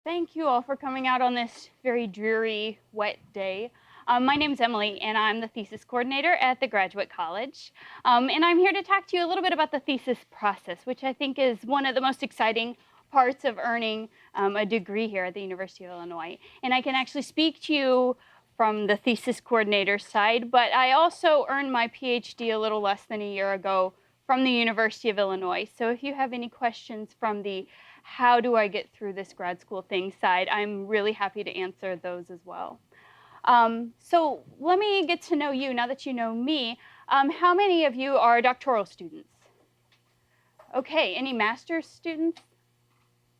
Thank you all for coming out on this very dreary, wet day. My name is Emily, and I'm the thesis coordinator at the Graduate College. And I'm here to talk to you a little bit about the thesis process, which I think is one of the most exciting parts of earning a degree here at the University of Illinois. And I can actually speak to you from the thesis coordinator side, but I also earned my PhD a little less than a year ago from the University of Illinois. So if you have any questions from the how do I get through this grad school thing side, I'm really happy to answer those as well. So let me get to know you now that you know me. How many of you are doctoral students? Okay, any master's students?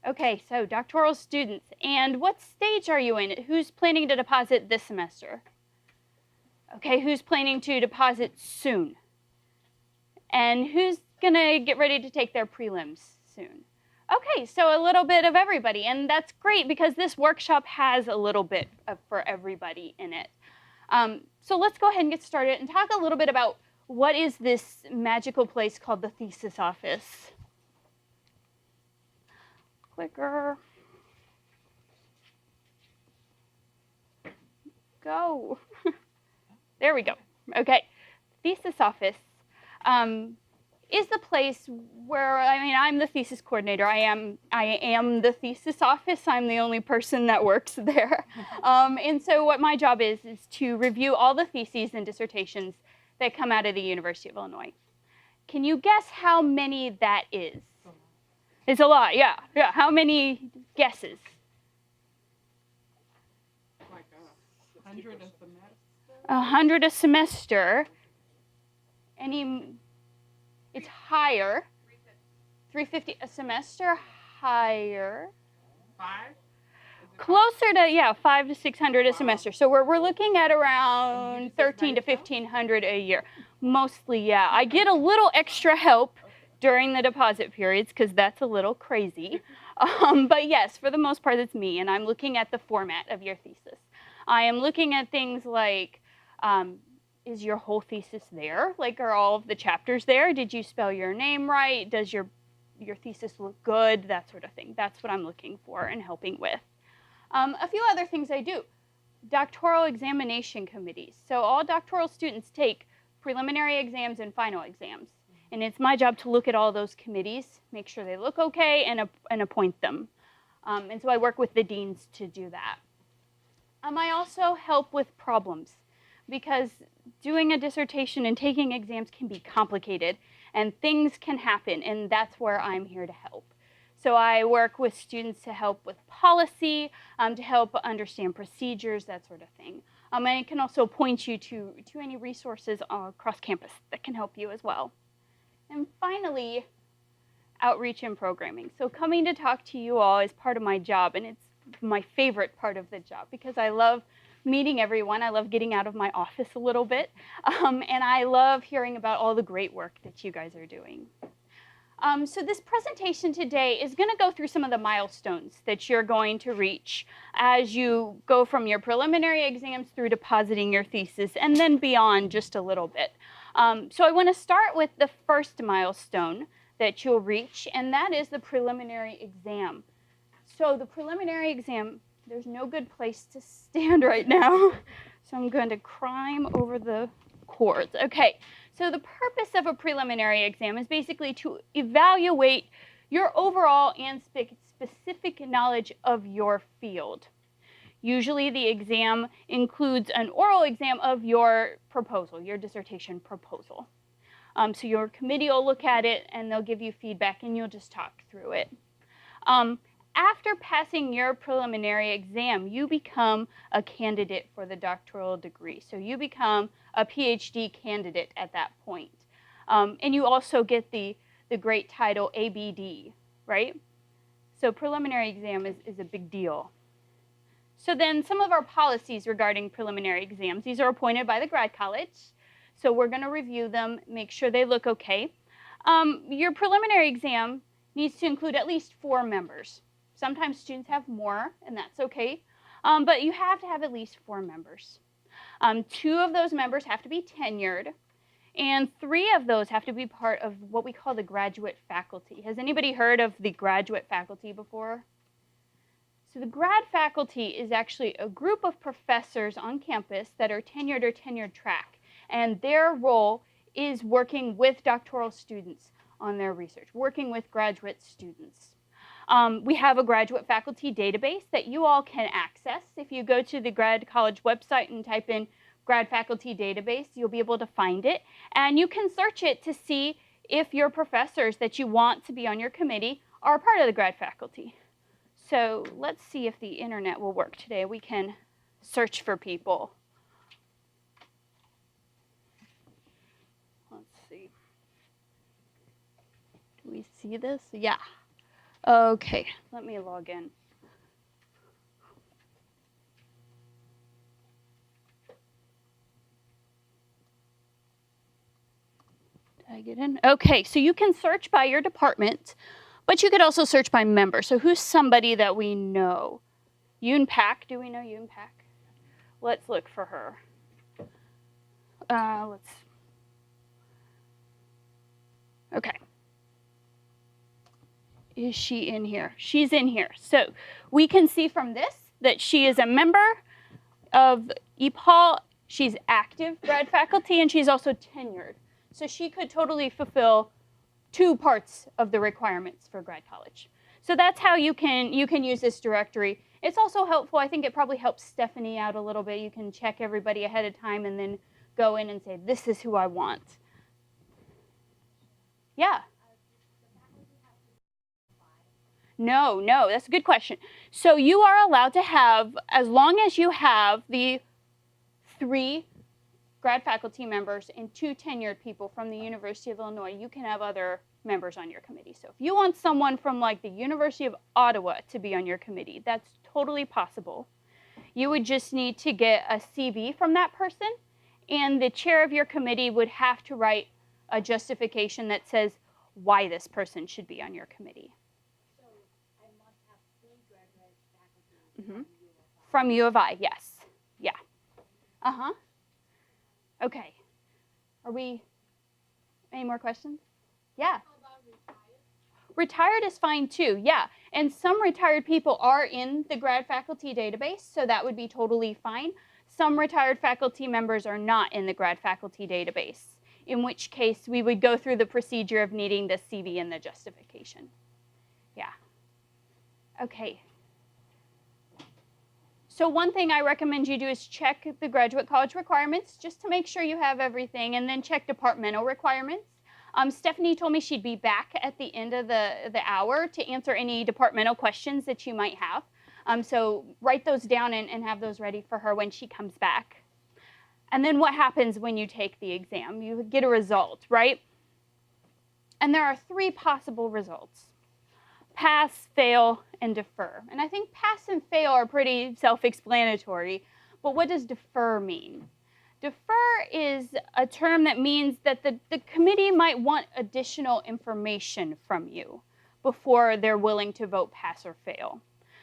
Okay, so doctoral students. And what stage are you in? Who's planning to deposit this semester? Okay, who's planning to deposit soon? And who's gonna get ready to take their prelims soon? Okay, so a little bit of everybody, and that's great because this workshop has a little bit for everybody in it. So let's go ahead and get started and talk a little bit about what is this magical place called the Thesis Office. Clicker. Go. There we go. Okay, Thesis Office. Is the place where, I'm the thesis coordinator. I am the thesis office. I'm the only person that works there. And so what my job is to review all the theses and dissertations that come out of the University of Illinois. Can you guess how many that is? It's a lot, yeah. How many guesses? Like 100 a semester? 100 a semester. It's higher. 350 a semester, higher. 5? Closer to, 5 to 600 a semester. So we're looking at around 13 to 1,500 a year. Mostly, yeah. I get a little extra help during the deposit periods because that's a little crazy. But yes, for the most part, it's me. And I'm looking at the format of your thesis. I am looking at things like, is your whole thesis there? Like, are all of the chapters there? Did you spell your name right? Does your thesis look good? That sort of thing. That's what I'm looking for and helping with. A few other things I do. Doctoral examination committees. So all doctoral students take preliminary exams and final exams. And it's my job to look at all those committees, make sure they look okay, and appoint them. And so I work with the deans to do that. I also help with problems, because doing a dissertation and taking exams can be complicated and things can happen, and that's where I'm here to help. So I work with students to help with policy, to help understand procedures, that sort of thing. And I can also point you to any resources across campus that can help you as well. And finally, outreach and programming. So coming to talk to you all is part of my job, and it's my favorite part of the job because I love meeting everyone. I love getting out of my office a little bit, and I love hearing about all the great work that you guys are doing. So this presentation today is going to go through some of the milestones that you're going to reach as you go from your preliminary exams through depositing your thesis and then beyond just a little bit. So I want to start with the first milestone that you'll reach, and that is the preliminary exam. So the preliminary exam, there's no good place to stand right now, so I'm going to climb over the cords. Okay, so the purpose of a preliminary exam is basically to evaluate your overall and specific knowledge of your field. Usually the exam includes an oral exam of your proposal, your dissertation proposal. So your committee will look at it and they'll give you feedback and you'll just talk through it. After passing your preliminary exam, you become a candidate for the doctoral degree. So you become a PhD candidate at that point. And you also get the great title ABD, right? So preliminary exam is a big deal. So then some of our policies regarding preliminary exams, these are appointed by the grad college. So we're going to review them, make sure they look okay. Your preliminary exam needs to include at least 4 members. Sometimes students have more, and that's okay, but you have to have at least 4 members. 2 of those members have to be tenured, and 3 of those have to be part of what we call the graduate faculty. Has anybody heard of the graduate faculty before? So the grad faculty is actually a group of professors on campus that are tenured or tenured track, and their role is working with doctoral students on their research, working with graduate students. We have a graduate faculty database that you all can access. If you go to the grad college website and type in grad faculty database, you'll be able to find it, and you can search it to see if your professors that you want to be on your committee are part of the grad faculty. So let's see if the internet will work today. We can search for people. Let's see. Do we see this? Yeah. Okay, let me log in. Did I get in? Okay, so you can search by your department, but you could also search by member. So who's somebody that we know? Yoon Pak, do we know Yoon Pak? Let's look for her. Okay. Is she in here? She's in here. So we can see from this that she is a member of EPAL. She's active grad faculty, and she's also tenured. So she could totally fulfill 2 parts of the requirements for grad college. So that's how you can use this directory. It's also helpful. I think it probably helps Stephanie out a little bit. You can check everybody ahead of time and then go in and say, this is who I want. Yeah. No, that's a good question. So you are allowed to have, as long as you have the 3 grad faculty members and 2 tenured people from the University of Illinois, you can have other members on your committee. So if you want someone from like the University of Ottawa to be on your committee, that's totally possible. You would just need to get a CV from that person, and the chair of your committee would have to write a justification that says why this person should be on your committee. So I must have 3 graduate faculty From U of I, yes. Yeah. Uh-huh. Okay. Are we, any more questions? Yeah. How about retired? Retired is fine too, yeah. And some retired people are in the grad faculty database, so that would be totally fine. Some retired faculty members are not in the grad faculty database, in which case we would go through the procedure of needing the CV and the justification. Yeah. Okay. So one thing I recommend you do is check the graduate college requirements just to make sure you have everything, and then check departmental requirements. Stephanie told me she'd be back at the end of the hour to answer any departmental questions that you might have. So write those down and have those ready for her when she comes back. And then what happens when you take the exam? You get a result, right? And there are 3 possible results: pass, fail, and defer. And I think pass and fail are pretty self-explanatory, but what does defer mean? Defer is a term that means that the committee might want additional information from you before they're willing to vote pass or fail.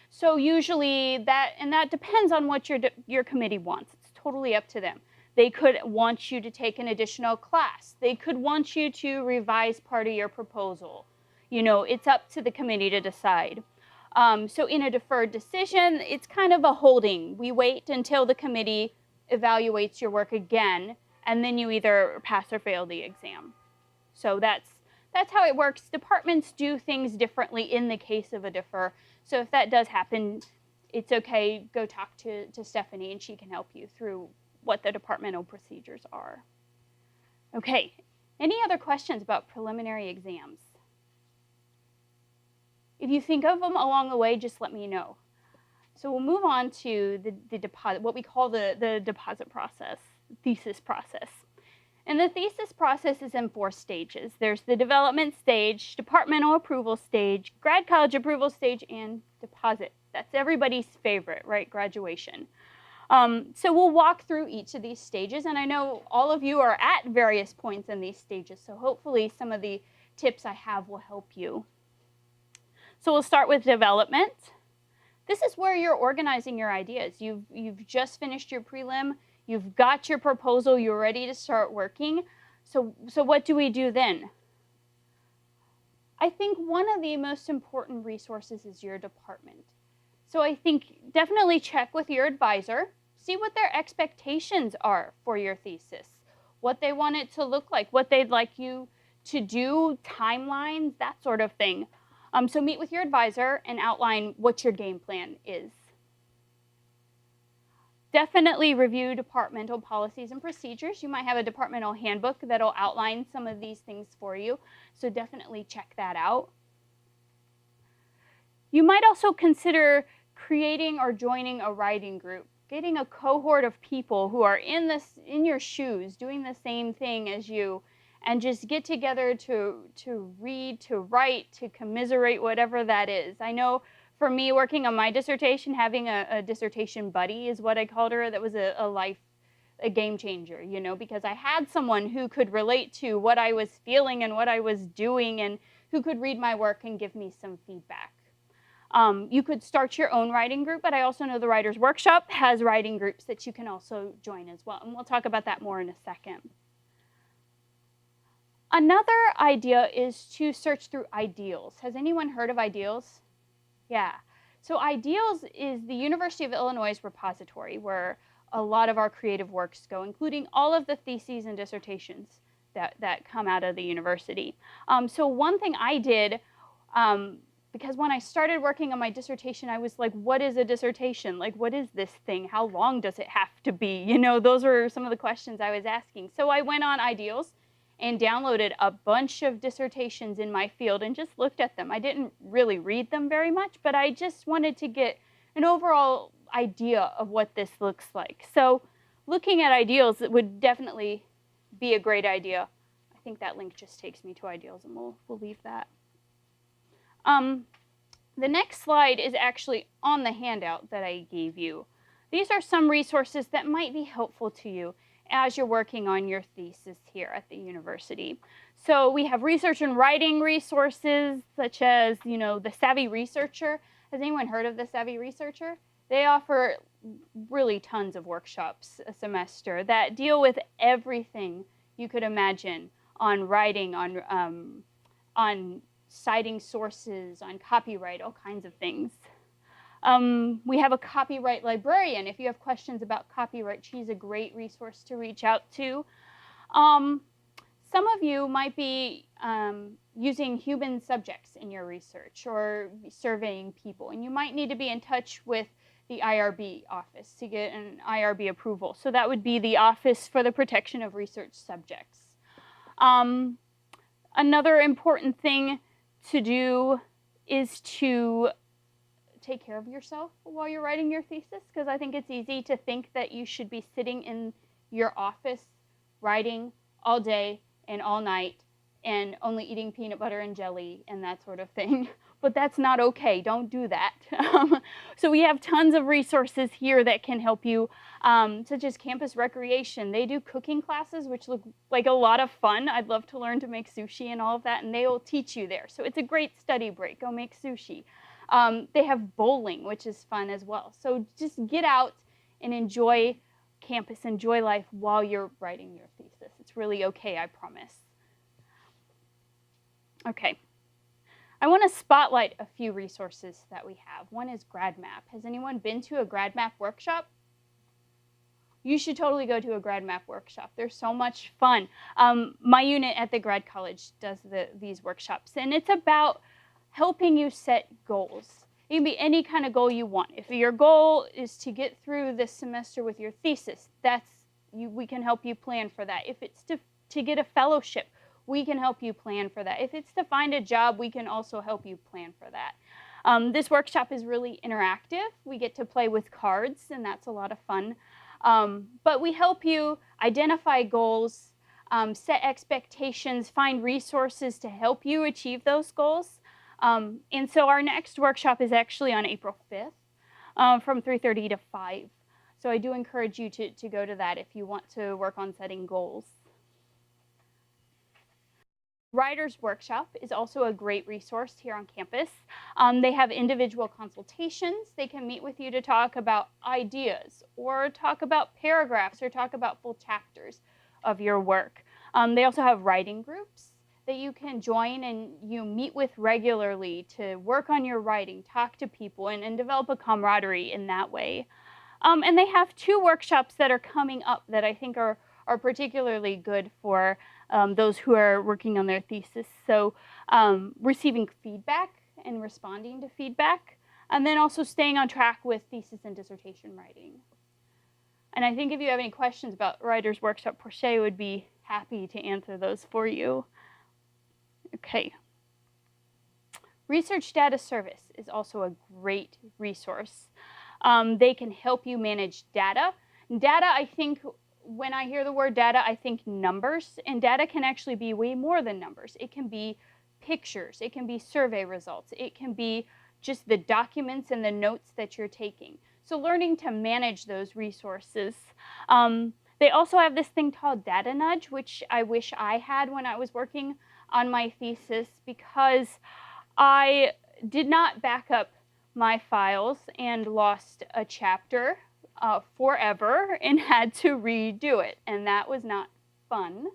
So usually that depends on what your committee wants. It's totally up to them. They could want you to take an additional class. They could want you to revise part of your proposal. You know, it's up to the committee to decide. So in a deferred decision, it's kind of a holding. We wait until the committee evaluates your work again, and then you either pass or fail the exam. So that's how it works. Departments do things differently in the case of a defer. So if that does happen, it's okay. Go talk to Stephanie, and she can help you through what the departmental procedures are. Okay, any other questions about preliminary exams? If you think of them along the way, just let me know. So we'll move on to the deposit, what we call the deposit process, thesis process. And the thesis process is in 4 stages. There's the development stage, departmental approval stage, grad college approval stage, and deposit. That's everybody's favorite, right? Graduation. So we'll walk through each of these stages, and I know all of you are at various points in these stages, so hopefully some of the tips I have will help you. So we'll start with development. This is where you're organizing your ideas. You've just finished your prelim, you've got your proposal, you're ready to start working. So what do we do then? I think one of the most important resources is your department. So I think definitely check with your advisor, see what their expectations are for your thesis, what they want it to look like, what they'd like you to do, timelines, that sort of thing. So meet with your advisor and outline what your game plan is. Definitely review departmental policies and procedures. You might have a departmental handbook that'll outline some of these things for you, so definitely check that out. You might also consider creating or joining a writing group, getting a cohort of people who are in your shoes, doing the same thing as you, and just get together to read, to write, to commiserate, whatever that is. I know for me, working on my dissertation, having a dissertation buddy is what I called her. That was a game changer, you know, because I had someone who could relate to what I was feeling and what I was doing, and who could read my work and give me some feedback. You could start your own writing group, but I also know the Writers' Workshop has writing groups that you can also join as well, and we'll talk about that more in a second. Another idea is to search through Ideals. Has anyone heard of Ideals? Yeah. So Ideals is the University of Illinois' repository where a lot of our creative works go, including all of the theses and dissertations that come out of the university. So one thing I did, because when I started working on my dissertation, I was like, what is a dissertation? Like, what is this thing? How long does it have to be? You know, those were some of the questions I was asking. So I went on Ideals and downloaded a bunch of dissertations in my field and just looked at them. I didn't really read them very much, but I just wanted to get an overall idea of what this looks like. So looking at Ideals would definitely be a great idea. I think that link just takes me to Ideals, and we'll leave that. The next slide is actually on the handout that I gave you. These are some resources that might be helpful to you as you're working on your thesis here at the university. So we have research and writing resources such as, you know, the Savvy Researcher. Has anyone heard of the Savvy Researcher? They offer really tons of workshops a semester that deal with everything you could imagine on writing, on citing sources, on copyright, all kinds of things. We have a copyright librarian. If you have questions about copyright, she's a great resource to reach out to. Some of you might be using human subjects in your research or surveying people, and you might need to be in touch with the IRB office to get an IRB approval. So that would be the Office for the Protection of Research Subjects. Another important thing to do is to take care of yourself while you're writing your thesis, because I think it's easy to think that you should be sitting in your office writing all day and all night and only eating peanut butter and jelly and that sort of thing. But that's not okay. Don't do that. So we have tons of resources here that can help you, such as campus recreation. They do cooking classes, which look like a lot of fun. I'd love to learn to make sushi and all of that, and they will teach you there. So it's a great study break. Go make sushi. They have bowling, which is fun as well. So just get out and enjoy campus, enjoy life while you're writing your thesis. It's really okay, I promise. Okay. I want to spotlight a few resources that we have. One is GradMap. Has anyone been to a GradMap workshop? You should totally go to a GradMap workshop. They're so much fun. My unit at the grad college does these workshops, and it's about helping you set goals. It can be any kind of goal you want. If your goal is to get through this semester with your thesis, we can help you plan for that. If it's to get a fellowship, we can help you plan for that. If it's to find a job, we can also help you plan for that. This workshop is really interactive. We get to play with cards, and that's a lot of fun. But we help you identify goals, set expectations, find resources to help you achieve those goals. And so our next workshop is actually on April 5th from 3:30 to 5. So I do encourage you to go to that if you want to work on setting goals. Writers' Workshop is also a great resource here on campus. They have individual consultations. They can meet with you to talk about ideas or talk about paragraphs or talk about full chapters of your work. They also have writing groups that you can join and you meet with regularly to work on your writing, talk to people, and develop a camaraderie in that way. And they have 2 workshops that are coming up that I think are particularly good for those who are working on their thesis. So receiving feedback and responding to feedback, and then also staying on track with thesis and dissertation writing. And I think if you have any questions about Writer's Workshop, Portia would be happy to answer those for you. Okay. Research Data Service is also a great resource. They can help you manage data. Data, I think, when I hear the word data, I think numbers, and data can actually be way more than numbers. It can be pictures, it can be survey results, it can be just the documents and the notes that you're taking. So learning to manage those resources. They also have this thing called Data Nudge, which I wish I had when I was working on my thesis, because I did not back up my files and lost a chapter forever and had to redo it, and that was not fun.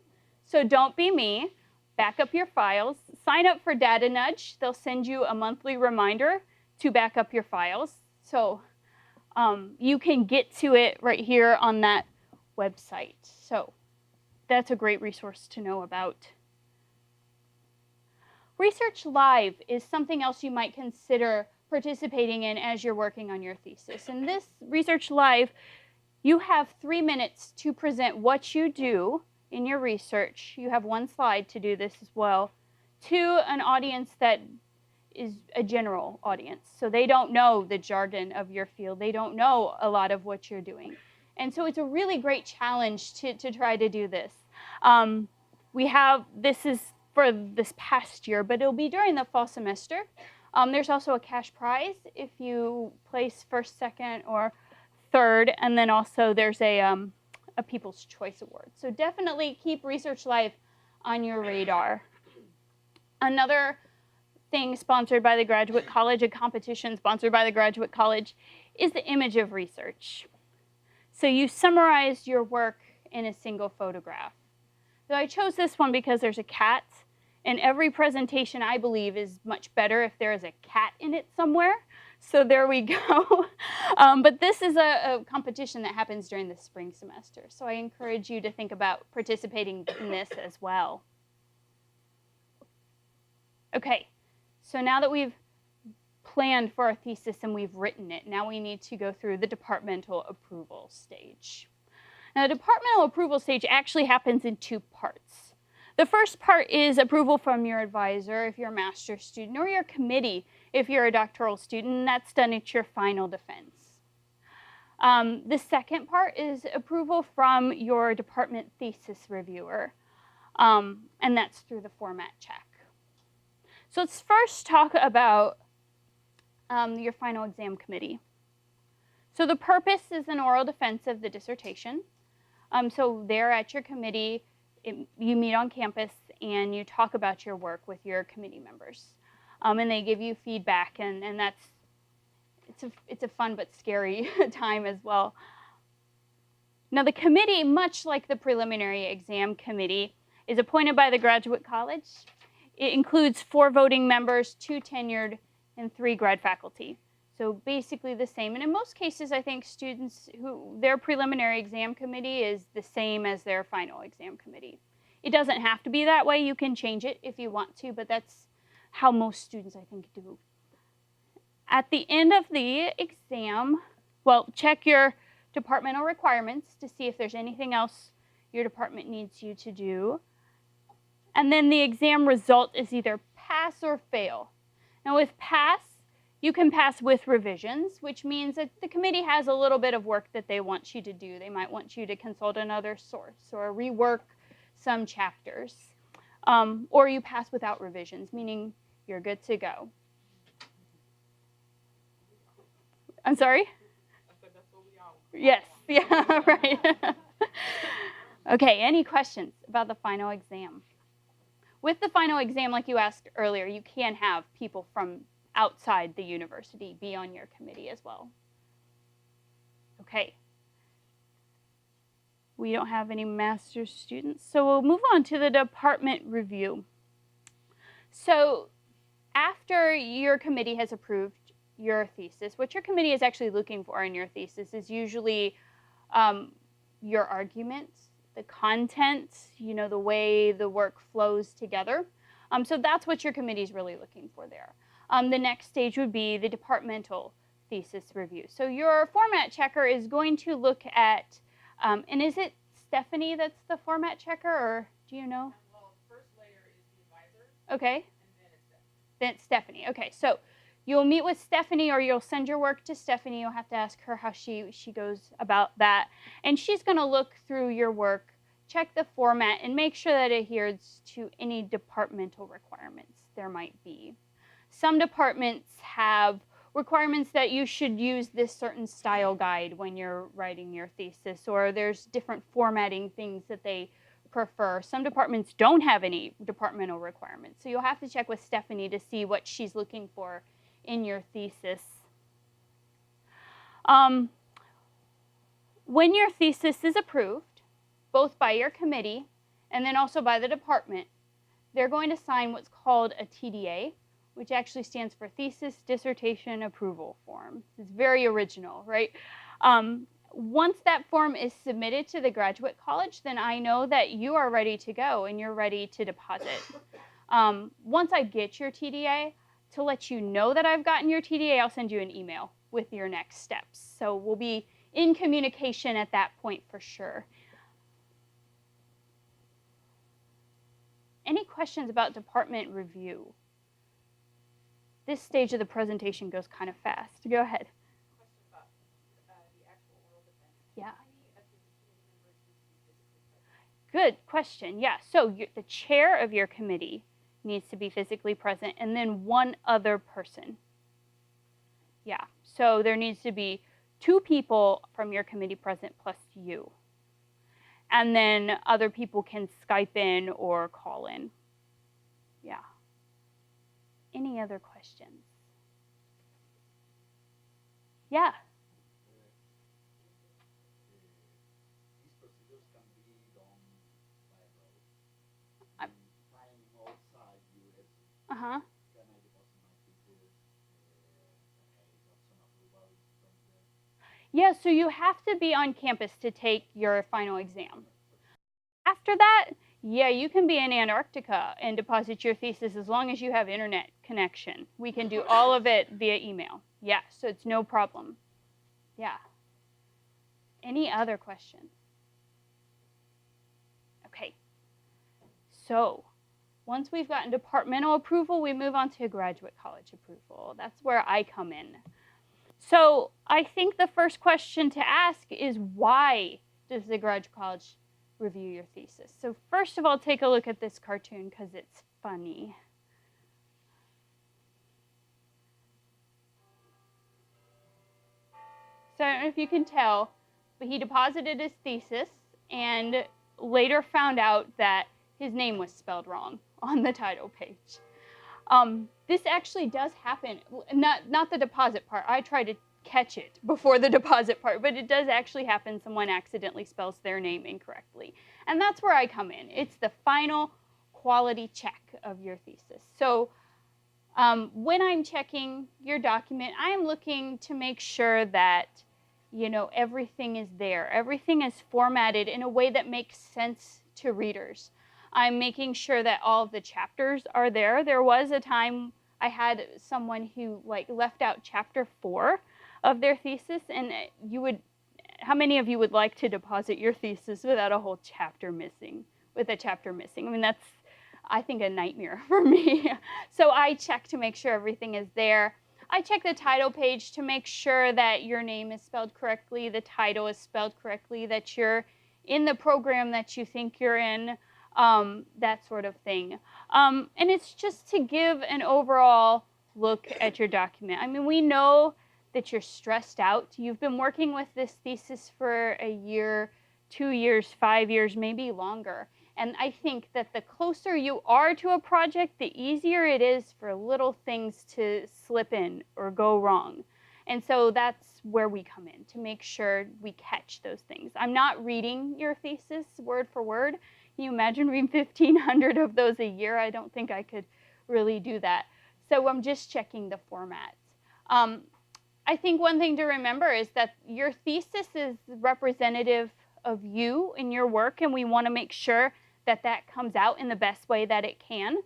So don't be me. Back up your files. Sign up for Data Nudge. They'll send you a monthly reminder to back up your files. So you can get to it right here on that website. So that's a great resource to know about. Research Live is something else you might consider participating in as you're working on your thesis. In this Research Live, you have 3 minutes to present what you do in your research. You have 1 slide to do this as well, to an audience that is a general audience. So they don't know the jargon of your field. They don't know a lot of what you're doing. And so it's a really great challenge to try to do this. This is for this past year, but it'll be during the fall semester. There's also a cash prize if you place 1st, 2nd, or 3rd, and then also there's a People's Choice Award. So definitely keep Research Live on your radar. Another thing sponsored by the Graduate College, a competition sponsored by the Graduate College, is the image of research. So you summarize your work in a single photograph. So I chose this one because there's a cat. And every presentation, I believe, is much better if there is a cat in it somewhere. So there we go. But this is a competition that happens during the spring semester. So I encourage you to think about participating in this as well. Okay, so now that we've planned for our thesis and we've written it, now we need to go through the departmental approval stage. Now, the departmental approval stage actually happens in 2 parts. The first part is approval from your advisor if you're a master's student, or your committee if you're a doctoral student, and that's done at your final defense. The second part is approval from your department thesis reviewer, and that's through the format check. So let's first talk about your final exam committee. So the purpose is an oral defense of the dissertation. So there at your committee, you meet on campus and you talk about your work with your committee members. And they give you feedback, and it's a fun but scary time as well. Now the committee, much like the preliminary exam committee, is appointed by the Graduate College. It includes 4 voting members, 2 tenured, and 3 grad faculty. So basically the same. And in most cases, I think students their preliminary exam committee is the same as their final exam committee. It doesn't have to be that way. You can change it if you want to, but that's how most students, I think, do. At the end of the exam, well, check your departmental requirements to see if there's anything else your department needs you to do. And then the exam result is either pass or fail. Now with pass, you can pass with revisions, which means that the committee has a little bit of work that they want you to do. They might want you to consult another source or rework some chapters. Or you pass without revisions, meaning you're good to go. I'm sorry? I said that's what we all. Yes, yeah, right. Okay, any questions about the final exam? With the final exam, like you asked earlier, you can have people from outside the university be on your committee as well. Okay. We don't have any master's students, so we'll move on to the department review. So after your committee has approved your thesis, what your committee is actually looking for in your thesis is usually your arguments, the content, the way the work flows together. So that's what your committee is really looking for there. The next stage would be the departmental thesis review. So your format checker is going to look at, and is it Stephanie that's the format checker, or do you know? Well, first layer is the advisor, Okay. and then it's Stephanie. Then it's Stephanie. Okay, so you'll meet with Stephanie, or you'll send your work to Stephanie. You'll have to ask her how she goes about that. And she's going to look through your work, check the format, and make sure that it adheres to any departmental requirements there might be. Some departments have requirements that you should use this certain style guide when you're writing your thesis, or there's different formatting things that they prefer. Some departments don't have any departmental requirements, so you'll have to check with Stephanie to see what she's looking for in your thesis. When your thesis is approved, both by your committee and then also by the department, they're going to sign what's called a TDA, which actually stands for Thesis Dissertation Approval Form. It's very original, right? Once that form is submitted to the graduate college, then I know that you are ready to go and you're ready to deposit. Once I get your TDA, to let you know that I've gotten your TDA, I'll send you an email with your next steps. So we'll be in communication at that point for sure. Any questions about department review? This stage of the presentation goes kind of fast. Go ahead. Question about the actual oral defense. Yeah. How many of your committee members need to be physically present? Good question. Yeah. So the chair of your committee needs to be physically present, and then one other person. Yeah. So there needs to be 2 people from your committee present plus you. And then other people can Skype in or call in. Yeah. Any other questions? Yeah. These procedures can be done by road. Finding outside US, Uh-huh. can I deposit my thesis? I got some approval from the Yeah, so you have to be on campus to take your final exam. After that, yeah, you can be in Antarctica and deposit your thesis as long as you have internet connection. We can do all of it via email. Yeah, so it's no problem. Yeah. Any other questions? Okay. So once we've gotten departmental approval, we move on to graduate college approval. That's where I come in. So I think the first question to ask is, why does the graduate college review your thesis? So first of all, take a look at this cartoon because it's funny. So I don't know if you can tell, but he deposited his thesis and later found out that his name was spelled wrong on the title page. This actually does happen, not the deposit part. I try to catch it before the deposit part, but it does actually happen. Someone accidentally spells their name incorrectly. And that's where I come in. It's the final quality check of your thesis. So when I'm checking your document, I am looking to make sure that, everything is there. Everything is formatted in a way that makes sense to readers. I'm making sure that all of the chapters are there. There was a time I had someone who left out chapter 4 of their thesis, and how many of you would like to deposit your thesis without a whole chapter missing, I mean, that's, I think, a nightmare for me. So I check to make sure everything is there. I check the title page to make sure that your name is spelled correctly, the title is spelled correctly, that you're in the program that you think you're in, that sort of thing. And it's just to give an overall look at your document. I mean, we know that you're stressed out. You've been working with this thesis for a year, 2 years, 5 years, maybe longer. And I think that the closer you are to a project, the easier it is for little things to slip in or go wrong. And so that's where we come in, to make sure we catch those things. I'm not reading your thesis word for word. Can you imagine reading 1,500 of those a year? I don't think I could really do that. So I'm just checking the formats. I think one thing to remember is that your thesis is representative of you and your work, and we want to make sure that that comes out in the best way that it can.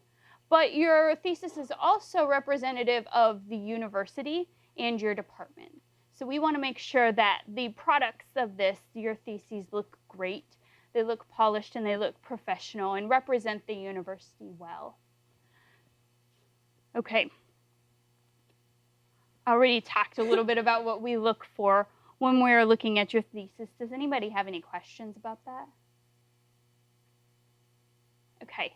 But your thesis is also representative of the university and your department. So we want to make sure that the products of this, your theses, look great, they look polished, and they look professional and represent the university well. Okay. I already talked a little bit about what we look for when we're looking at your thesis. Does anybody have any questions about that? Okay.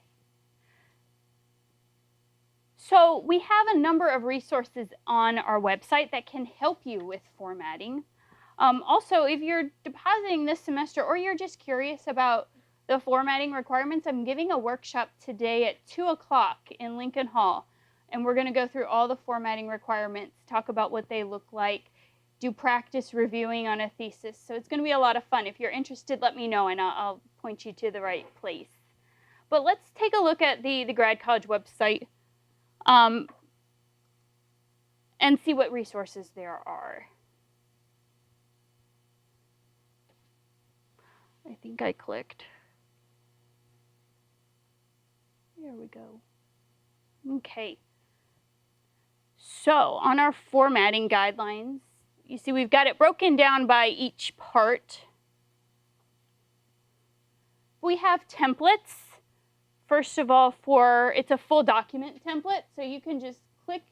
So we have a number of resources on our website that can help you with formatting. Also, if you're depositing this semester or you're just curious about the formatting requirements, I'm giving a workshop today at 2 o'clock in Lincoln Hall. And we're going to go through all the formatting requirements, talk about what they look like, do practice reviewing on a thesis. So it's going to be a lot of fun. If you're interested, let me know, and I'll point you to the right place. But let's take a look at the grad college website and see what resources there are. I think I clicked. There we go. Okay. So on our formatting guidelines, you see we've got it broken down by each part. We have templates. First of all, it's a full document template, so you can just click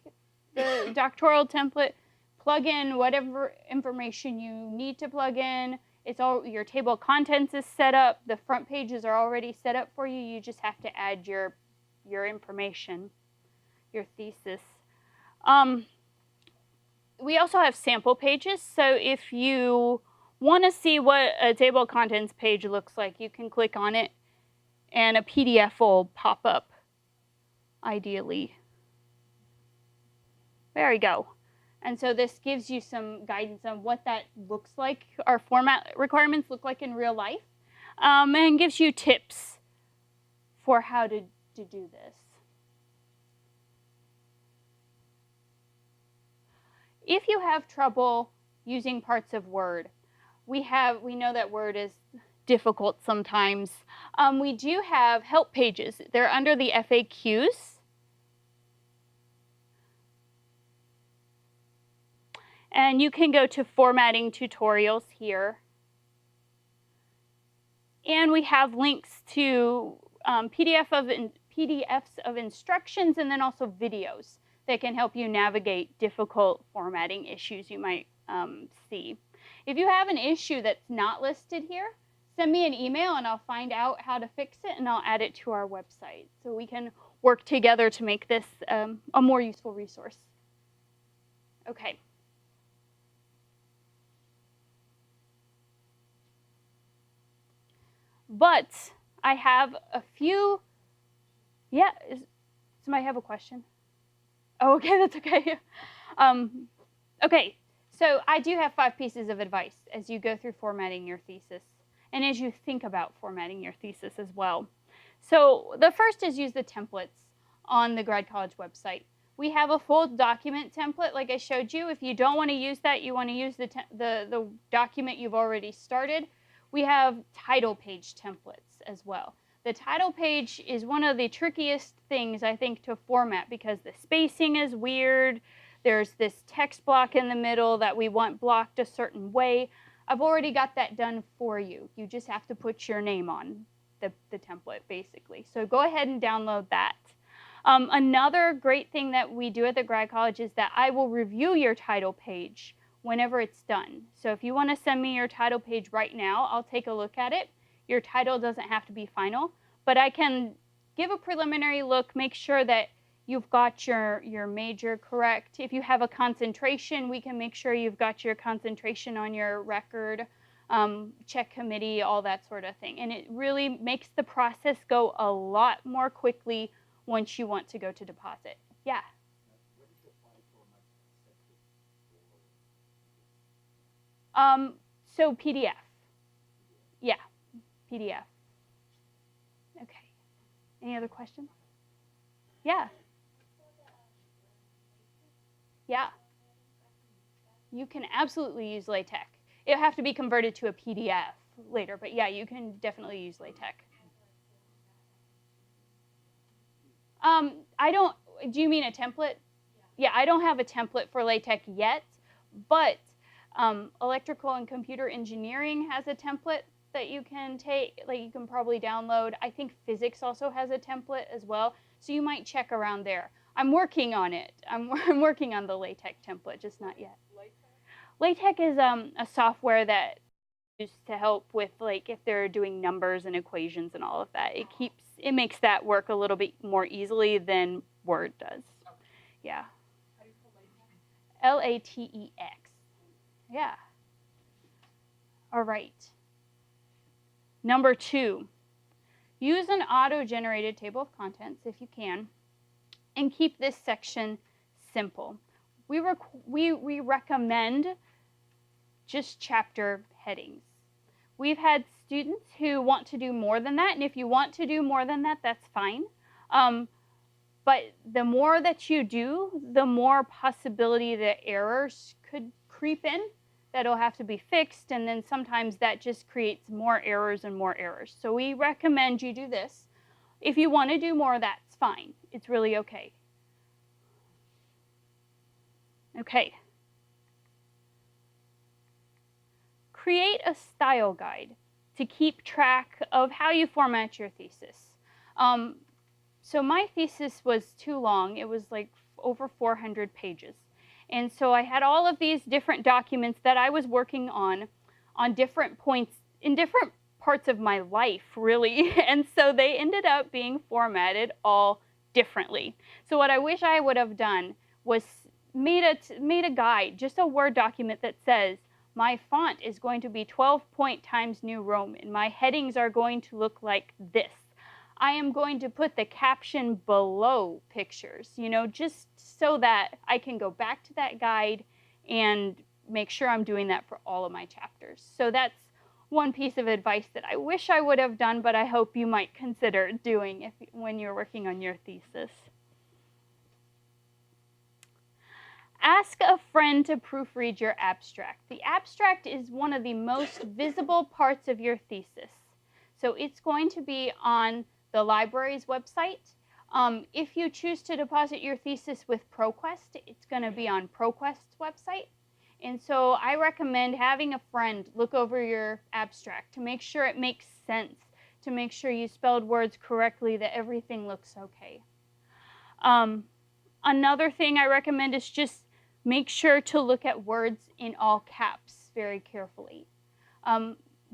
the doctoral template, plug in whatever information you need to plug in. It's all, your table of contents is set up. The front pages are already set up for you. You just have to add your information, your thesis. We also have sample pages, so if you want to see what a table of contents page looks like, you can click on it and a PDF will pop up, ideally. There we go. And so this gives you some guidance on what that looks like, our format requirements look like in real life, and gives you tips for how to do this. If you have trouble using parts of Word, we know that Word is difficult sometimes. We do have help pages. They're under the FAQs. And you can go to formatting tutorials here. And we have links to PDFs of instructions and then also videos that can help you navigate difficult formatting issues you might see. If you have an issue that's not listed here, send me an email and I'll find out how to fix it and I'll add it to our website so we can work together to make this a more useful resource. Okay. But I have a few, yeah, somebody have a question? Oh, okay, that's okay. Okay, so I do have 5 pieces of advice as you go through formatting your thesis and as you think about formatting your thesis as well. So the first is use the templates on the grad college website. We have a full document template like I showed you. If you don't want to use that, you want to use the document you've already started. We have title page templates as well. The title page is one of the trickiest things, I think, to format because the spacing is weird. There's this text block in the middle that we want blocked a certain way. I've already got that done for you. You just have to put your name on the template, basically. So go ahead and download that. Another great thing that we do at the grad college is that I will review your title page whenever it's done. So if you want to send me your title page right now, I'll take a look at it. Your title doesn't have to be final, but I can give a preliminary look, make sure that you've got your major correct. If you have a concentration, we can make sure you've got your concentration on your record, check committee, all that sort of thing. And it really makes the process go a lot more quickly once you want to go to deposit. Yeah? What is the file format accepted for? So PDF. Yeah, PDF. Okay. Any other questions? Yeah. Yeah. You can absolutely use LaTeX. It'll have to be converted to a PDF later, but yeah, you can definitely use LaTeX. I don't, do you mean a template? Yeah, I don't have a template for LaTeX yet, but electrical and computer engineering has a template that you can take, like you can probably download. I think physics also has a template as well, so you might check around there. I'm working on it. I'm working on the LaTeX template, just not yet. LaTeX is a software that is used to help with, like, if they're doing numbers and equations and all of that. It makes that work a little bit more easily than Word does. Yeah. LaTeX. Yeah. All right. Number 2, use an auto-generated table of contents if you can, and keep this section simple. We recommend just chapter headings. We've had students who want to do more than that, and if you want to do more than that, that's fine. But the more that you do, the more possibility that errors could creep in that'll have to be fixed, and then sometimes that just creates more errors and more errors. So we recommend you do this. If you want to do more, that's fine. It's really okay. Okay. Create a style guide to keep track of how you format your thesis. So my thesis was too long. It was like over 400 pages. And so I had all of these different documents that I was working on different points, in different parts of my life, really. And so they ended up being formatted all differently. So what I wish I would have done was made a guide, just a Word document that says, my font is going to be 12-point Times New Roman. My headings are going to look like this. I am going to put the caption below pictures, you know, just so that I can go back to that guide and make sure I'm doing that for all of my chapters. So that's one piece of advice that I wish I would have done, but I hope you might consider doing when you're working on your thesis. Ask a friend to proofread your abstract. The abstract is one of the most visible parts of your thesis. So it's going to be on the library's website. If you choose to deposit your thesis with ProQuest, it's going to be on ProQuest's website. And so I recommend having a friend look over your abstract to make sure it makes sense, to make sure you spelled words correctly, that everything looks okay. Another thing I recommend is just make sure to look at words in all caps very carefully.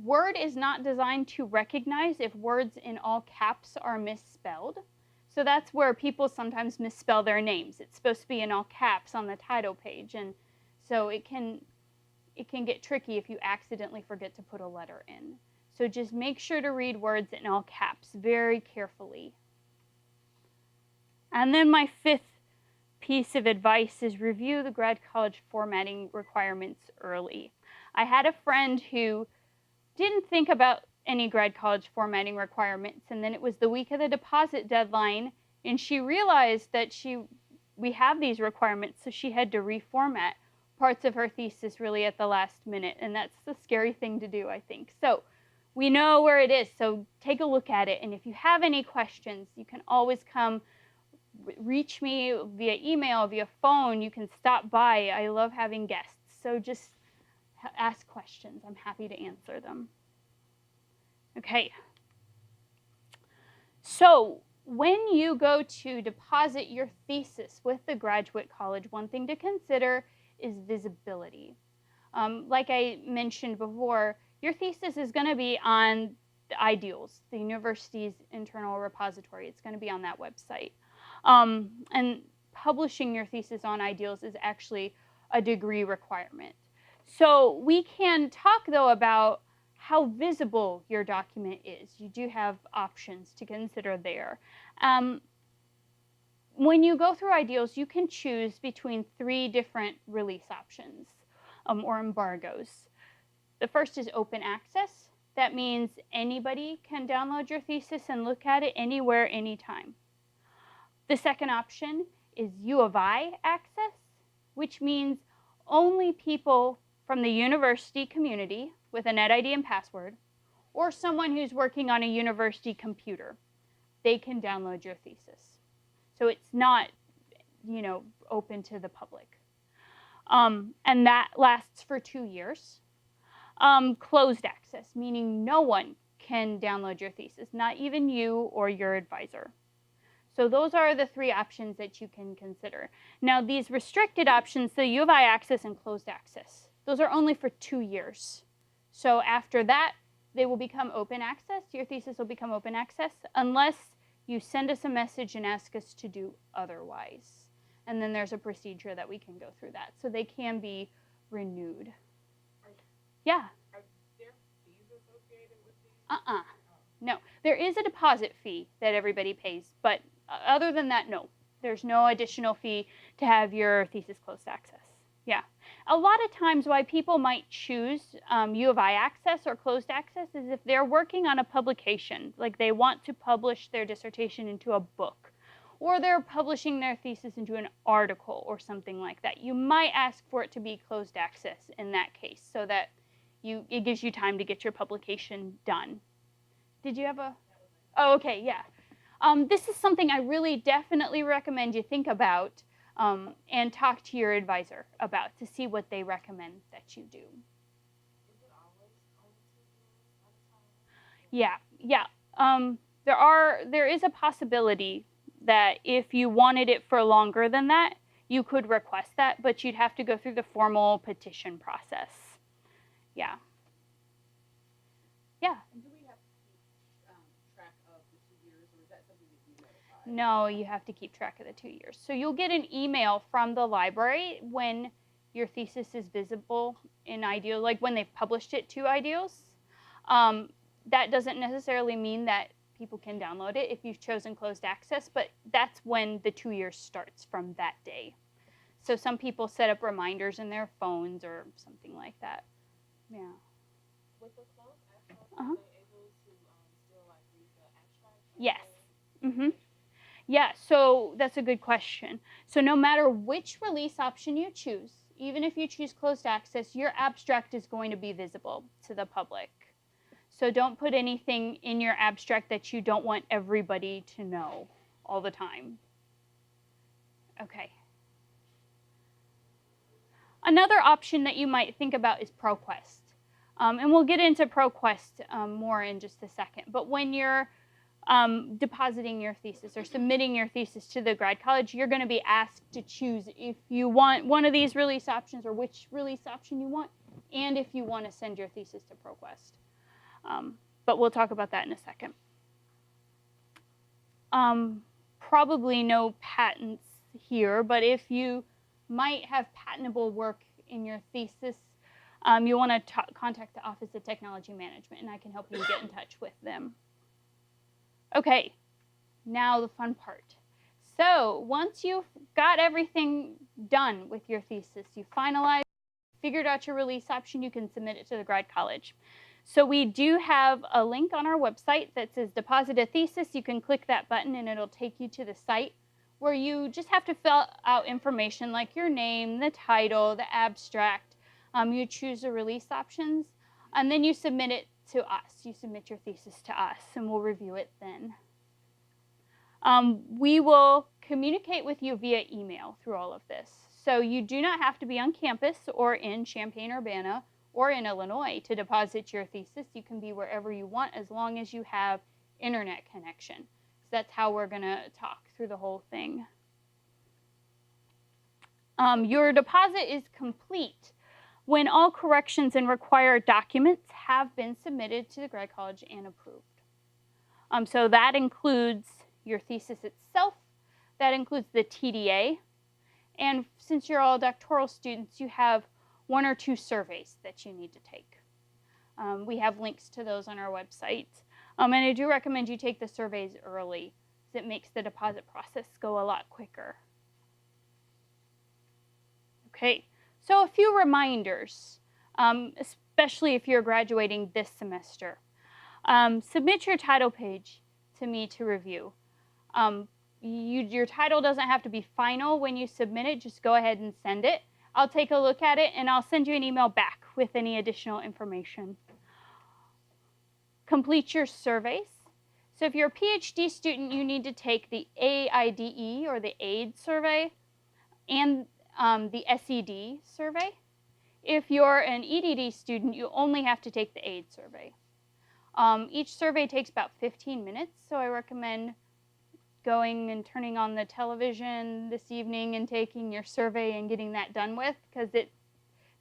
Word is not designed to recognize if words in all caps are misspelled. So that's where people sometimes misspell their names. It's supposed to be in all caps on the title page, and so it can get tricky if you accidentally forget to put a letter in. So just make sure to read words in all caps very carefully. And then my 5th piece of advice is review the grad college formatting requirements early. I had a friend who didn't think about any grad college formatting requirements, and then it was the week of the deposit deadline, and she realized that we have these requirements, so she had to reformat parts of her thesis really at the last minute, and that's the scary thing to do, I think. So we know where it is, so take a look at it, and if you have any questions, you can always come reach me via email, via phone. You can stop by. I love having guests, so just ask questions. I'm happy to answer them. Okay. So when you go to deposit your thesis with the graduate college, one thing to consider is visibility. Like I mentioned before, your thesis is going to be on the Ideals, the university's internal repository. It's going to be on that website. And publishing your thesis on Ideals is actually a degree requirement. So we can talk, though, about how visible your document is. You do have options to consider there. When you go through Ideals, you can choose between 3 different release options or embargoes. The first is open access. That means anybody can download your thesis and look at it anywhere, anytime. The second option is U of I access. which means only people from the university community with a NetID and password, or someone who's working on a university computer, they can download your thesis. So it's not, open to the public. And that lasts for 2 years. Closed access, meaning no one can download your thesis, not even you or your advisor. So those are the 3 options that you can consider. Now, these restricted options, the U of I access and closed access, those are only for 2 years. So after that, they will become open access. Your thesis will become open access unless you send us a message and ask us to do otherwise. And then there's a procedure that we can go through that. So they can be renewed. Yeah. Are there fees associated with these? No. There is a deposit fee that everybody pays, but other than that, no. There's no additional fee to have your thesis closed access. Yeah. A lot of times why people might choose U of I access or closed access is if they're working on a publication, like they want to publish their dissertation into a book, or they're publishing their thesis into an article or something like that. You might ask for it to be closed access in that case so that it gives you time to get your publication done. Did you have a? Oh, okay, yeah. This is something I really definitely recommend you think about and talk to your advisor about to see what they recommend that you do. Is it always only 2 years at a time? Yeah. There is a possibility that if you wanted it for longer than that, you could request that, but you'd have to go through the formal petition process. Yeah. Yeah. And do we have to keep track of the 2 years, or is that something that you notify? No, you have to keep track of the 2 years. So you'll get an email from the library when your thesis is visible in IDEAL, like when they've published it to IDEALS. That doesn't necessarily mean that people can download it if you've chosen closed access, but that's when the 2 years starts from that day. So some people set up reminders in their phones or something like that. Yeah. With the closed access, are they able to still like read the abstract? Yes. Yeah, so that's a good question. So no matter which release option you choose, even if you choose closed access, your abstract is going to be visible to the public. So don't put anything in your abstract that you don't want everybody to know all the time. Okay. Another option that you might think about is ProQuest. And we'll get into ProQuest more in just a second. But when you're depositing your thesis or submitting your thesis to the grad college, you're going to be asked to choose if you want one of these release options or which release option you want, and if you want to send your thesis to ProQuest. But we'll talk about that in a second. Probably no patents here, but if you might have patentable work in your thesis, you want to contact the Office of Technology Management, and I can help you get in touch with them. Okay, now the fun part. So once you've got everything done with your thesis, you finalized, figured out your release option, you can submit it to the grad college. So we do have a link on our website that says deposit a thesis. You can click that button and it'll take you to the site where you just have to fill out information like your name, the title, the abstract. You choose the release options, and then you submit it to us. You submit your thesis to us, and we'll review it then. We will communicate with you via email through all of this. So you do not have to be on campus or in Champaign-Urbana or in Illinois to deposit your thesis. You can be wherever you want as long as you have internet connection. So that's how we're going to talk through the whole thing. Your deposit is complete when all corrections and required documents have been submitted to the grad college and approved. So that includes your thesis itself, that includes the TDA, and since you're all doctoral students, you have 1 or 2 surveys that you need to take. We have links to those on our website. And I do recommend you take the surveys early, because it makes the deposit process go a lot quicker. Okay. So a few reminders, especially if you're graduating this semester. Submit your title page to me to review. your title doesn't have to be final when you submit it. Just go ahead and send it. I'll take a look at it and I'll send you an email back with any additional information. Complete your surveys. So if you're a PhD student, you need to take the AIDE or the AID survey and the SED survey. If you're an EDD student, you only have to take the AID survey. Each survey takes about 15 minutes, so I recommend going and turning on the television this evening and taking your survey and getting that done with, because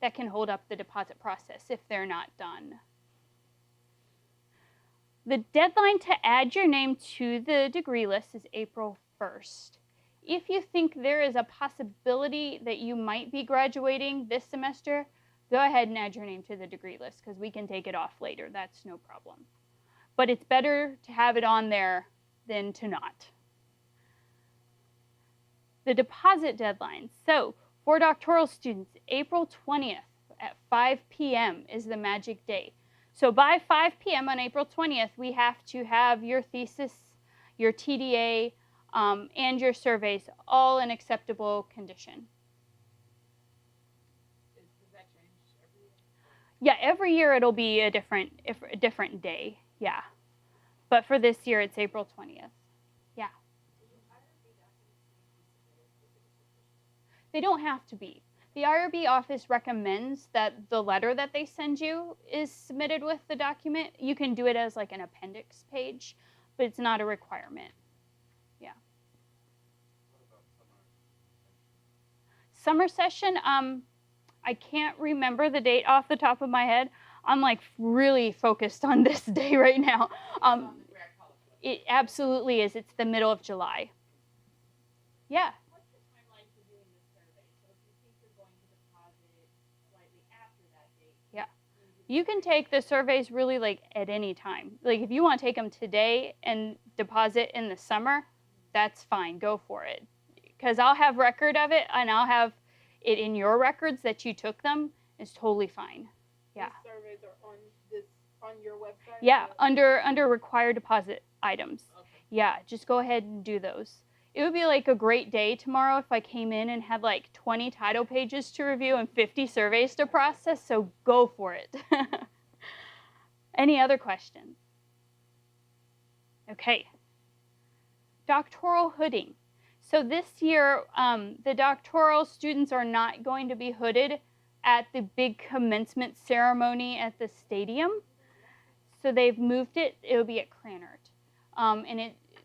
that can hold up the deposit process if they're not done. The deadline to add your name to the degree list is April 1st. If you think there is a possibility that you might be graduating this semester, go ahead and add your name to the degree list because we can take it off later. That's no problem. But it's better to have it on there than to not. The deposit deadline. So for doctoral students, April 20th at 5 p.m. is the magic day. So by 5 p.m. on April 20th, we have to have your thesis, your TDA, and your surveys all in acceptable condition. Does that change every year? Yeah, every year it'll be a different day. Yeah, but for this year it's April 20th. Yeah. They don't have to be. The IRB office recommends that the letter that they send you is submitted with the document. You can do it as like an appendix page, but it's not a requirement. Yeah. What about summer? Summer session, I can't remember the date off the top of my head. I'm like really focused on this day right now. It absolutely is. It's the middle of July. Yeah. What's the timeline for doing the survey? So if you think you're going to deposit slightly after that date. Yeah. You can take the surveys really like at any time. Like if you want to take them today and deposit in the summer, that's fine. Go for it. Because I'll have record of it and I'll have it in your records that you took them. It's totally fine. Yeah. These surveys are on your website? Yeah, under required deposit items. Okay. Yeah, just go ahead and do those. It would be like a great day tomorrow if I came in and had like 20 title pages to review and 50 surveys to process, so go for it. Any other questions? Okay. Doctoral hooding. So this year, the doctoral students are not going to be hooded at the big commencement ceremony at the stadium. So they've moved it. It'll be at Cranert.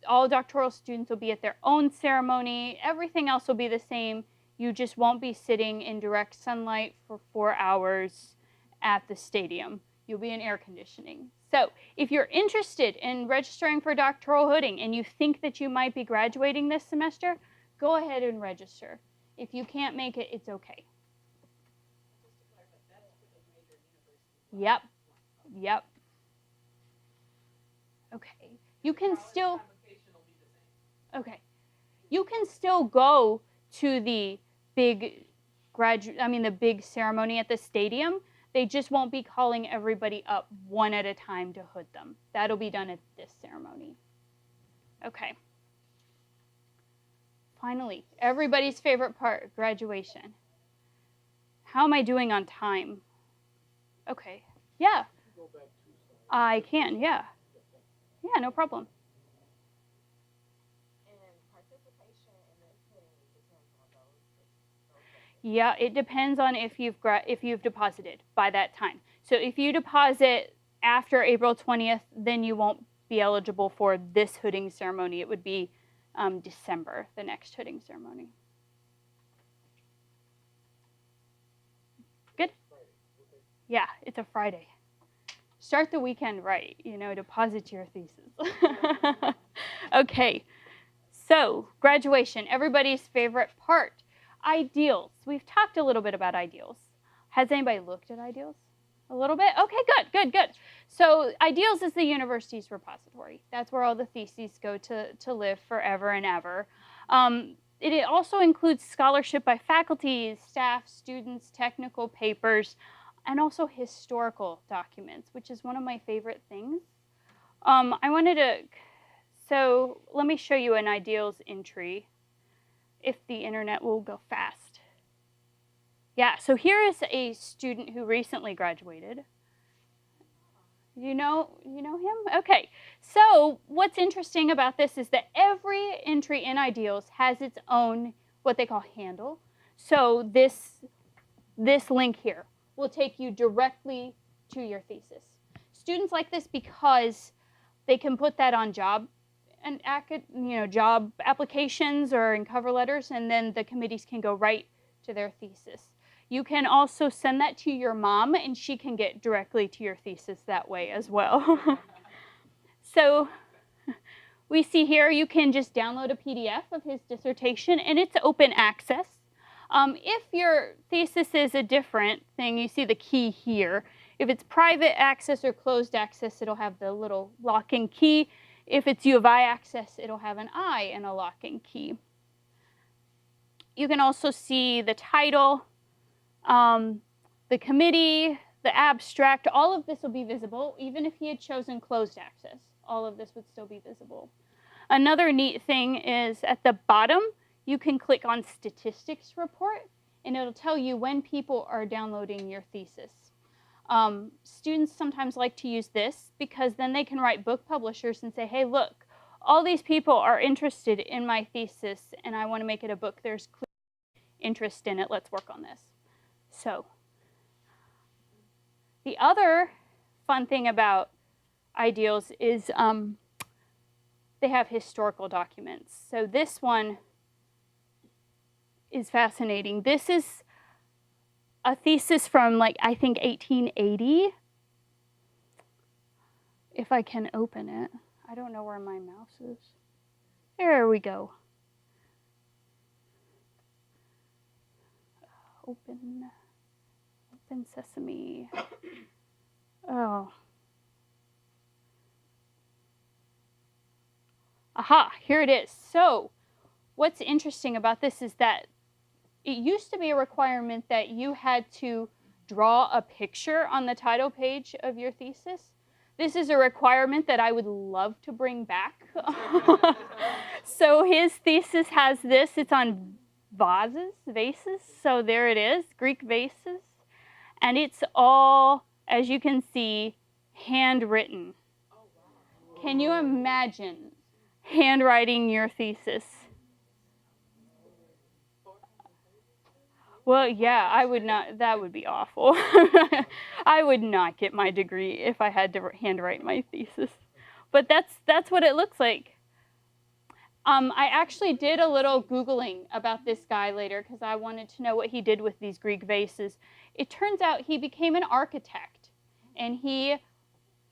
All doctoral students will be at their own ceremony. Everything else will be the same. You just won't be sitting in direct sunlight for 4 hours at the stadium. You'll be in air conditioning. So if you're interested in registering for doctoral hooding and you think that you might be graduating this semester, go ahead and register. If you can't make it, it's okay. Just to clarify, that's for the major universities. Yep. Okay. You can still... Application will be the same. Okay. You can still go to the big the big ceremony at the stadium. They just won't be calling everybody up one at a time to hood them. That'll be done at this ceremony. Okay. Finally, everybody's favorite part, graduation. How am I doing on time? Okay. Yeah. Go back 2 slides. I can, yeah. Yeah, no problem. And participation in the hooding depends on those. Yeah, it depends on if you've deposited by that time. So if you deposit after April 20th, then you won't be eligible for this hooding ceremony. It would be December, the next hooding ceremony. Good? Yeah, it's a Friday. Start the weekend right, deposit your thesis. Okay, so graduation, everybody's favorite part. Ideals. We've talked a little bit about ideals. Has anybody looked at ideals? A little bit? Okay, good. So ideals is the university's repository. That's where all the theses go to live forever and ever. It also includes scholarship by faculty, staff, students, technical papers, and also historical documents, which is one of my favorite things. So let me show you an ideals entry, if the internet will go fast. Yeah, so here is a student who recently graduated. You know him? Okay, so what's interesting about this is that every entry in ideals has its own, what they call handle. So this link here will take you directly to your thesis. Students like this because they can put that on job applications or in cover letters, and then the committees can go right to their thesis. You can also send that to your mom, and she can get directly to your thesis that way as well. So we see here you can just download a PDF of his dissertation, and it's open access. If your thesis is a different thing, you see the key here. If it's private access or closed access, it'll have the little locking key. If it's U of I access, it'll have an I and a locking key. You can also see the title, the committee, the abstract. All of this will be visible. Even if he had chosen closed access, all of this would still be visible. Another neat thing is at the bottom, you can click on Statistics Report, and it'll tell you when people are downloading your thesis. Students sometimes like to use this because then they can write book publishers and say, hey, look, all these people are interested in my thesis, and I want to make it a book. There's clear interest in it. Let's work on this. So the other fun thing about ideals is they have historical documents. So this one is fascinating. This is a thesis from, like, I think 1880. If I can open it. I don't know where my mouse is. There we go. Open sesame. Oh. Aha, here it is. So what's interesting about this is that it used to be a requirement that you had to draw a picture on the title page of your thesis. This is a requirement that I would love to bring back. So his thesis has this. It's on vases. So there it is, Greek vases. And it's all, as you can see, handwritten. Can you imagine handwriting your thesis? Well, yeah, I would not, that would be awful. I would not get my degree if I had to handwrite my thesis. But that's what it looks like. I actually did a little Googling about this guy later because I wanted to know what he did with these Greek vases. It turns out he became an architect, and he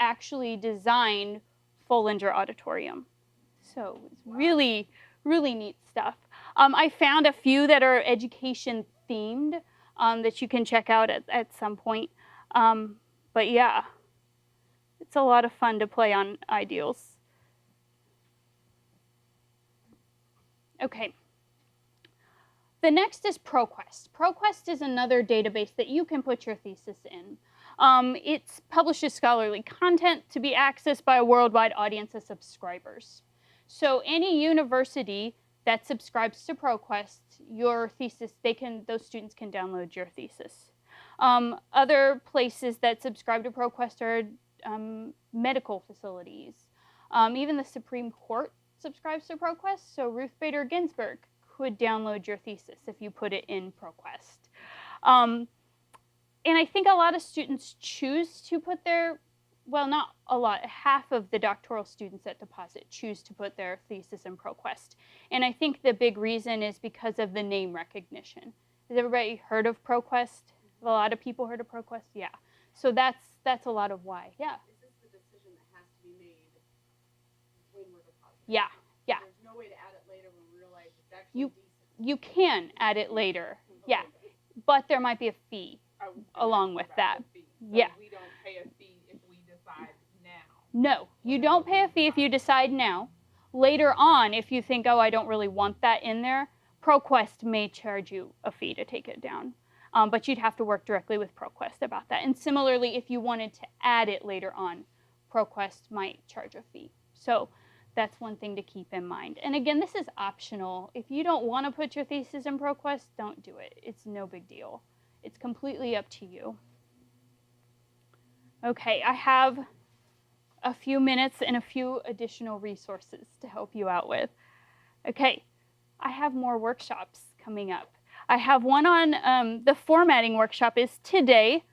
actually designed Follinger Auditorium. So it's really, really neat stuff. I found a few that are education themed that you can check out at some point. But yeah, it's a lot of fun to play on ideals. Okay. The next is ProQuest. ProQuest is another database that you can put your thesis in. It publishes scholarly content to be accessed by a worldwide audience of subscribers. So any university that subscribes to ProQuest, your thesis, those students can download your thesis. Other places that subscribe to ProQuest are medical facilities. Even the Supreme Court subscribes to ProQuest, so Ruth Bader Ginsburg could download your thesis if you put it in ProQuest. And I think a lot of students choose to put their, well, not a lot, half of the doctoral students at Deposit choose to put their thesis in ProQuest. And I think the big reason is because of the name recognition. Has everybody heard of ProQuest? Have a lot of people heard of ProQuest? Yeah. So that's a lot of why. Yeah. Is this the decision that has to be made when we're depositing? Yeah. Yeah. There's no way to add it later when we realize it's actually decent. You can add it later. Yeah. But there might be a fee along with that. So yeah. We don't pay a fee if we decide now. No, you don't pay a fee if you decide now. Later on, if you think, oh, I don't really want that in there, ProQuest may charge you a fee to take it down. But you'd have to work directly with ProQuest about that. And similarly, if you wanted to add it later on, ProQuest might charge a fee. So that's one thing to keep in mind. And again, this is optional. If you don't want to put your thesis in ProQuest, don't do it. It's no big deal. It's completely up to you. Okay, I have a few minutes and a few additional resources to help you out with. Okay, I have more workshops coming up. I have one on the formatting workshop is today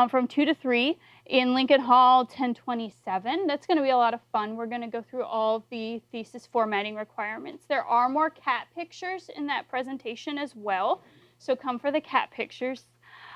from 2 to 3 in Lincoln Hall 1027. That's going to be a lot of fun. We're going to go through all of the thesis formatting requirements. There are more cat pictures in that presentation as well, so come for the cat pictures.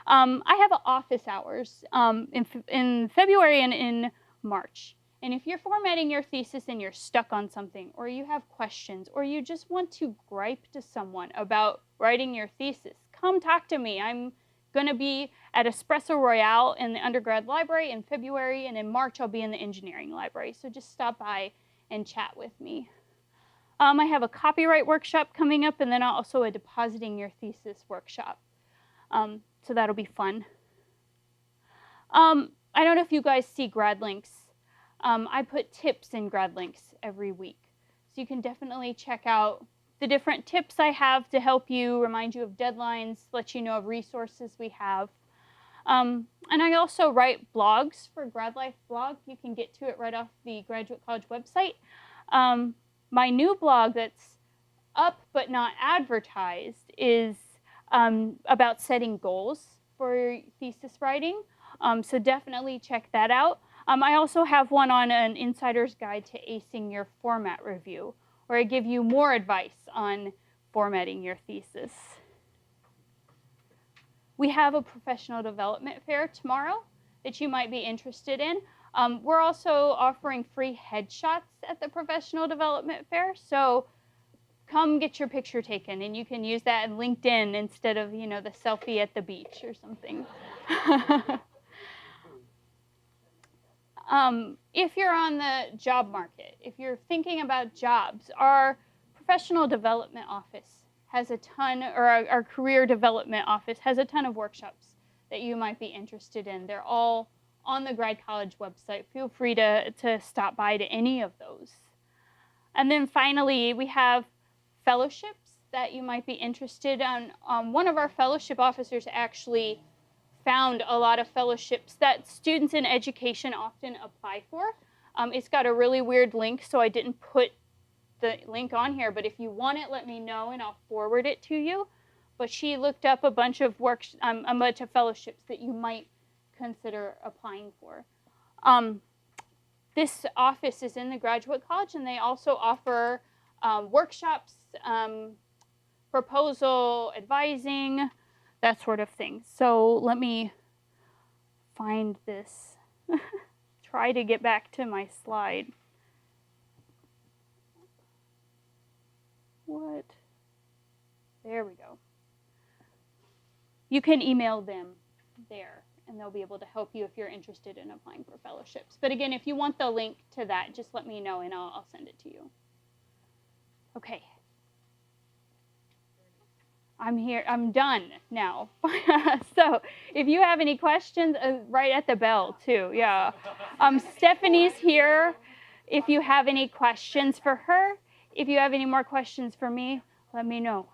I have office hours in February and in March. And if you're formatting your thesis and you're stuck on something, or you have questions, or you just want to gripe to someone about writing your thesis, come talk to me. I'm going to be at Espresso Royale in the undergrad library in February, and in March I'll be in the engineering library. So just stop by and chat with me. I have a copyright workshop coming up, and then also a depositing your thesis workshop. So that'll be fun. I don't know if you guys see grad links. I put tips in grad links every week. So you can definitely check out the different tips I have to help you, remind you of deadlines, let you know of resources we have. And I also write blogs for Grad Life blog. You can get to it right off the Graduate College website. My new blog that's up but not advertised is about setting goals for thesis writing. So definitely check that out. I also have one on an insider's guide to acing your format review, where I give you more advice on formatting your thesis. We have a professional development fair tomorrow that you might be interested in. We're also offering free headshots at the professional development fair, so come get your picture taken, and you can use that in LinkedIn instead of, you know, the selfie at the beach or something. If you're on the job market, if you're thinking about jobs, our professional development office has a ton, or our career development office has a ton of workshops that you might be interested in. They're all on the Grad College website. Feel free to stop by to any of those. And then finally, we have fellowships that you might be interested in. One of our fellowship officers actually found a lot of fellowships that students in education often apply for. It's got a really weird link, so I didn't put the link on here, but if you want it, let me know and I'll forward it to you. But she looked up a bunch of fellowships that you might consider applying for. This office is in the Graduate College, and they also offer workshops, proposal advising, that sort of thing. So let me find this. Try to get back to my slide. What? There we go. You can email them there, and they'll be able to help you if you're interested in applying for fellowships. But again, if you want the link to that, just let me know, and I'll send it to you. Okay. I'm here. I'm done now. So if you have any questions, right at the bell too. Yeah. Stephanie's here. If you have any questions for her, if you have any more questions for me, let me know.